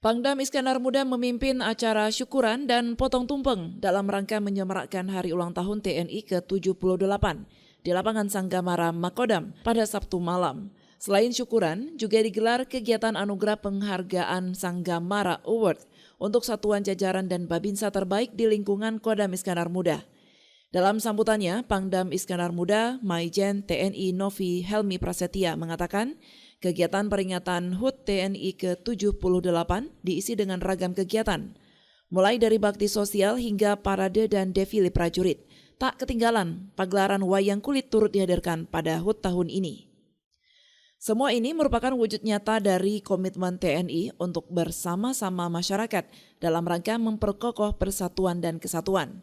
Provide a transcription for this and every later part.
Pangdam Iskandar Muda memimpin acara syukuran dan potong tumpeng dalam rangka menyemarakkan hari ulang tahun TNI ke-78 di lapangan Sanggamara Makodam pada Sabtu malam. Selain syukuran, juga digelar kegiatan anugerah penghargaan Sanggamara Award untuk satuan jajaran dan babinsa terbaik di lingkungan Kodam Iskandar Muda. Dalam sambutannya, Pangdam Iskandar Muda, Maijen TNI Novi Helmi Prasetya mengatakan, kegiatan peringatan HUT TNI ke-78 diisi dengan ragam kegiatan, mulai dari bakti sosial hingga parade dan defile prajurit. Tak ketinggalan, pagelaran wayang kulit turut dihadirkan pada HUT tahun ini. Semua ini merupakan wujud nyata dari komitmen TNI untuk bersama-sama masyarakat dalam rangka memperkokoh persatuan dan kesatuan.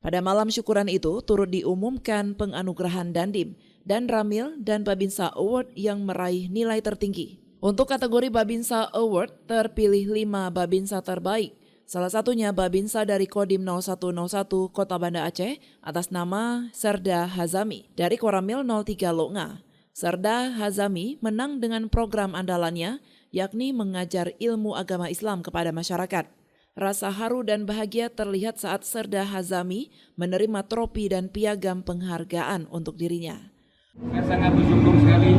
Pada malam syukuran itu turut diumumkan penganugerahan Dandim dan Ramil dan Babinsa Award yang meraih nilai tertinggi. Untuk kategori Babinsa Award terpilih 5 Babinsa terbaik, salah satunya Babinsa dari Kodim 0101 Kota Banda Aceh atas nama Serda Hazami dari Koramil 03 Longa. Serda Hazami menang dengan program andalannya yakni mengajar ilmu agama Islam kepada masyarakat. Rasa haru dan bahagia terlihat saat Serda Hazami menerima tropi dan piagam penghargaan untuk dirinya. Saya sangat bersyukur sekali,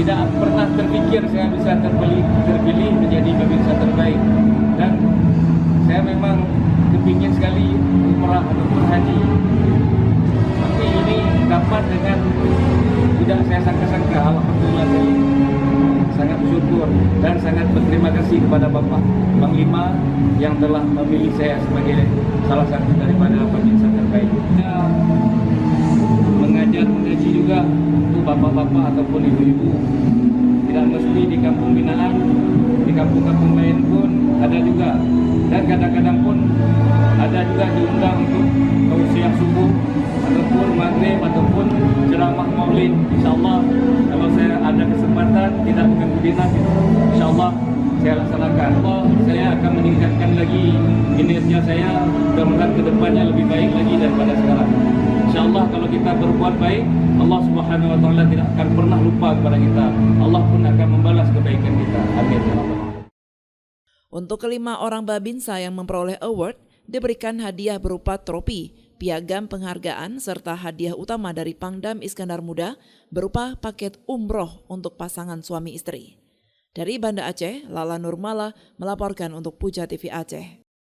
tidak pernah terpikir saya bisa terpilih menjadi babinsa terbaik. Dan saya memang kepingin sekali umrah ataupun haji. Tapi ini dapat dengan tidak saya sangka-sangka, alhamdulillah saya sangat bersyukur dan sangat berterima kasih kepada Bapak Panglima yang telah memilih saya sebagai salah satu daripada babinsa terbaik. Saya mengaji juga untuk bapak-bapak ataupun ibu-ibu, tidak mesti di kampung binaan, di kampung-kampung lain pun ada juga, dan kadang-kadang pun ada juga diundang untuk tausiah subuh ataupun maghrib ataupun ceramah maulid. Insyaallah kalau saya ada kesempatan tidak mengganggu dinas, insyaallah saya laksanakan. Saya akan meningkatkan lagi kinerja saya, mudah-mudahan ke depannya lebih baik lagi daripada sekarang. Insyaallah kalau kita berbuat baik, Allah Subhanahu wa taala tidak akan pernah lupa kepada kita. Allah pun akan membalas kebaikan kita. Amin. Untuk kelima orang babinsa yang memperoleh award, diberikan hadiah berupa tropi, piagam penghargaan, serta hadiah utama dari Pangdam Iskandar Muda berupa paket umroh untuk pasangan suami istri. Dari Banda Aceh, Lala Nurmala melaporkan untuk Puja TV Aceh.